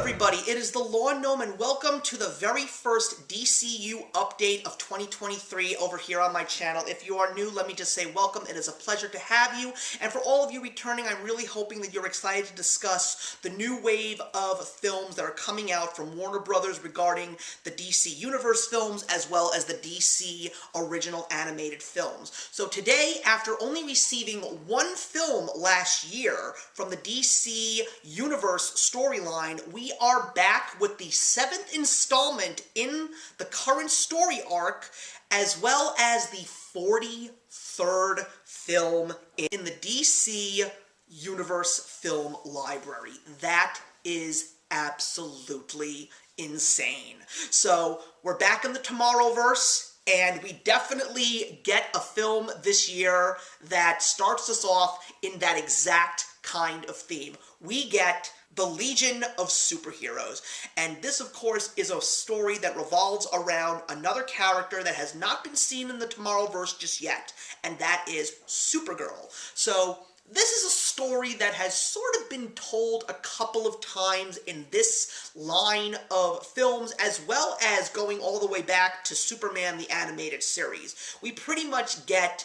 everybody, it is the Lawn Gnome and welcome to the very first DCU update of 2023 over here on my channel. If you are new, let me just say welcome. It is a pleasure to have you, and for all of you returning, I'm really hoping that you're excited to discuss the new wave of films that are coming out from Warner Brothers regarding the DC Universe films as well as the DC original animated films. So today, after only receiving one film last year from the DC Universe storyline, we are back with the 7th installment in the current story arc, as well as the 43rd film in the DC Universe film library. That is absolutely insane. So, we're back in the Tomorrowverse, and we definitely get a film this year that starts us off in that exact kind of theme. We get the Legion of Super-Heores, and this, of course, is a story that revolves around another character that has not been seen in the Tomorrowverse just yet, and that is Supergirl. So, this is a story that has sort of been told a couple of times in this line of films, as well as going all the way back to Superman the Animated Series. We pretty much get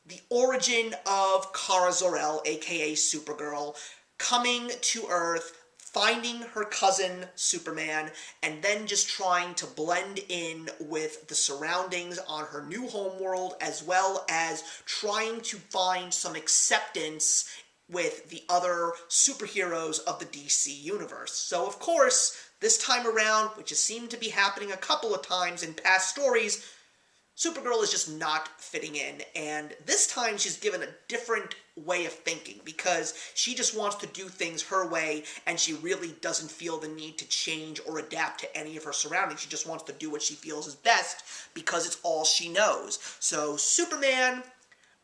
the origin of Kara Zor-El, aka Supergirl, coming to Earth, finding her cousin Superman, and then just trying to blend in with the surroundings on her new homeworld, as well as trying to find some acceptance with the other superheroes of the DC Universe. So, of course, this time around, which has seemed to be happening a couple of times in past stories, Supergirl is just not fitting in, and this time she's given a different way of thinking, because she just wants to do things her way, and she really doesn't feel the need to change or adapt to any of her surroundings. She just wants to do what she feels is best, because it's all she knows. So Superman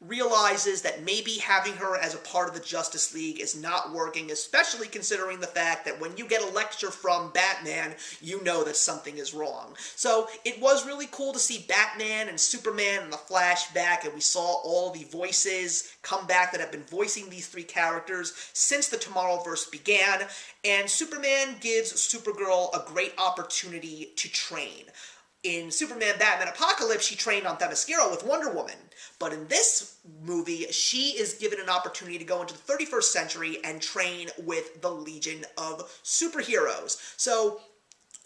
realizes that maybe having her as a part of the Justice League is not working, especially considering the fact that when you get a lecture from Batman, you know that something is wrong. So it was really cool to see Batman and Superman in the flashback, and we saw all the voices come back that have been voicing these three characters since the Tomorrowverse began, and Superman gives Supergirl a great opportunity to train. In Superman Batman Apocalypse, she trained on Themyscira with Wonder Woman. But in this movie, she is given an opportunity to go into the 31st century and train with the Legion of Super-Heores. So,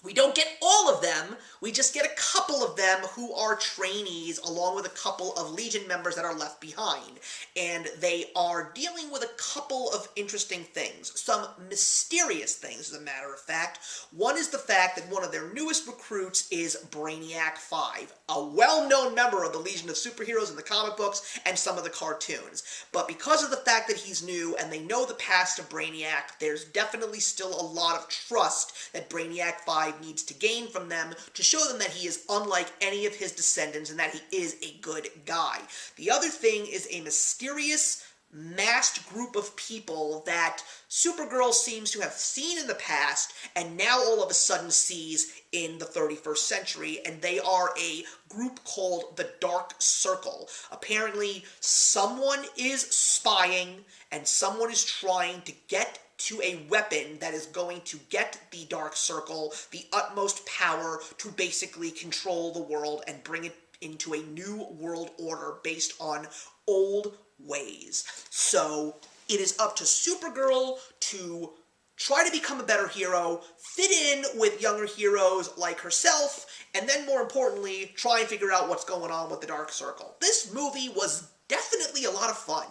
we don't get all of them, we just get a couple of them who are trainees, along with a couple of Legion members that are left behind. And they are dealing with a couple of interesting things. Some mysterious things, as a matter of fact. One is the fact that one of their newest recruits is Brainiac 5, a well-known member of the Legion of Super-Heroes in the comic books and some of the cartoons. But because of the fact that he's new and they know the past of Brainiac, there's definitely still a lot of trust that Brainiac 5 needs to gain from them to show them that he is unlike any of his descendants and that he is a good guy. The other thing is a mysterious masked group of people that Supergirl seems to have seen in the past and now all of a sudden sees in the 31st century, and they are a group called the Dark Circle. Apparently, someone is spying and someone is trying to get to a weapon that is going to get the Dark Circle the utmost power to basically control the world and bring it into a new world order based on old ways. So, it is up to Supergirl to try to become a better hero, fit in with younger heroes like herself, and then more importantly, try and figure out what's going on with the Dark Circle. This movie was definitely a lot of fun.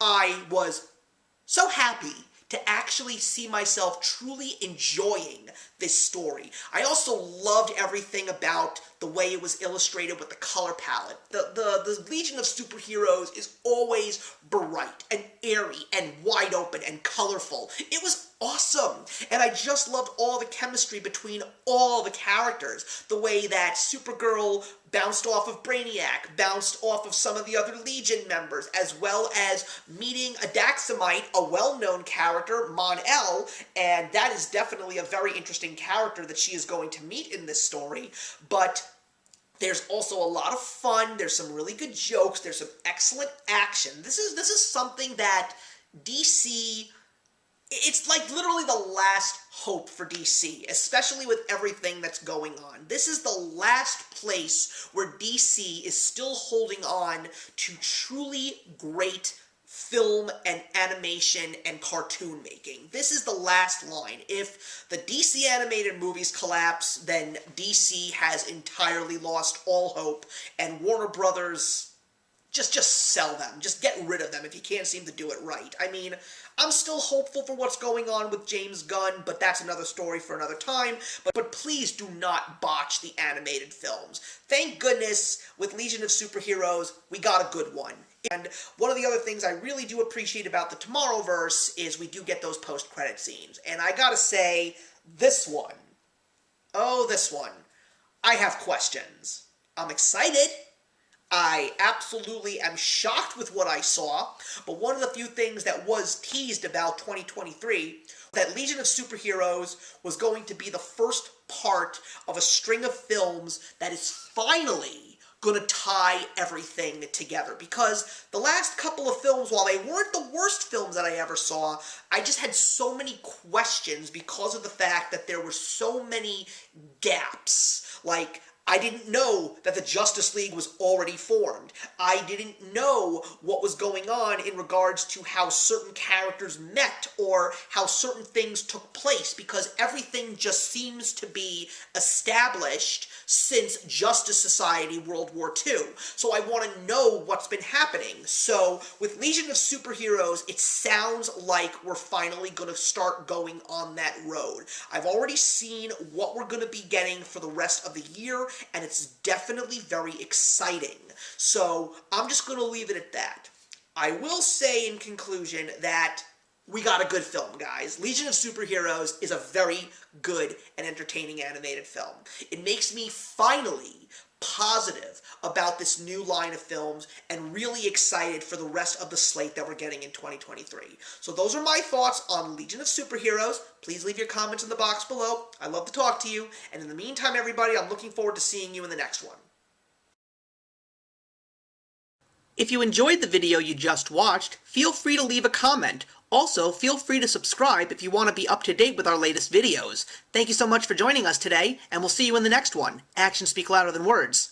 I was so happy to actually see myself truly enjoying this story. I also loved everything about the way it was illustrated with the color palette. The Legion of Super-Heroes is always bright and airy and wide open and colorful. It was awesome, and I just loved all the chemistry between all the characters. The way that Supergirl bounced off of Brainiac, bounced off of some of the other Legion members, as well as meeting a Daxamite, a well-known character, Mon-El, and that is definitely a very interesting character that she is going to meet in this story. But there's also a lot of fun, there's some really good jokes, there's some excellent action. This is something that DC it's like literally the last hope for DC, especially with everything that's going on. This is the last place where DC is still holding on to truly great film and animation and cartoon making. This is the last line. If the DC animated movies collapse, then DC has entirely lost all hope, and Warner Brothers, just sell them. Just get rid of them if you can't seem to do it right. I mean, I'm still hopeful for what's going on with James Gunn, but that's another story for another time. But please do not botch the animated films. Thank goodness, with Legion of Super-Heores, we got a good one. And one of the other things I really do appreciate about the Tomorrowverse is we do get those post-credit scenes. And I gotta say, this one, I have questions. I'm excited. I absolutely am shocked with what I saw, but one of the few things that was teased about 2023, that Legion of Super-Heores was going to be the first part of a string of films that is finally going to tie everything together. Because the last couple of films, while they weren't the worst films that I ever saw, I just had so many questions because of the fact that there were so many gaps. Like, I didn't know that the Justice League was already formed. I didn't know what was going on in regards to how certain characters met or how certain things took place, because everything just seems to be established since Justice Society World War II. So I want to know what's been happening. So with Legion of Super-Heores, it sounds like we're finally going to start going on that road. I've already seen what we're going to be getting for the rest of the year, and it's definitely very exciting. So I'm just going to leave it at that. I will say in conclusion that we got a good film, guys. Legion of Super-Heores is a very good and entertaining animated film. It makes me finally positive about this new line of films and really excited for the rest of the slate that we're getting in 2023. So those are my thoughts on Legion of Super-Heores. Please leave your comments in the box below. I love to talk to you. And in the meantime, everybody, I'm looking forward to seeing you in the next one. If you enjoyed the video you just watched, feel free to leave a comment. Also, feel free to subscribe if you want to be up to date with our latest videos. Thank you so much for joining us today, and we'll see you in the next one. Actions speak louder than words.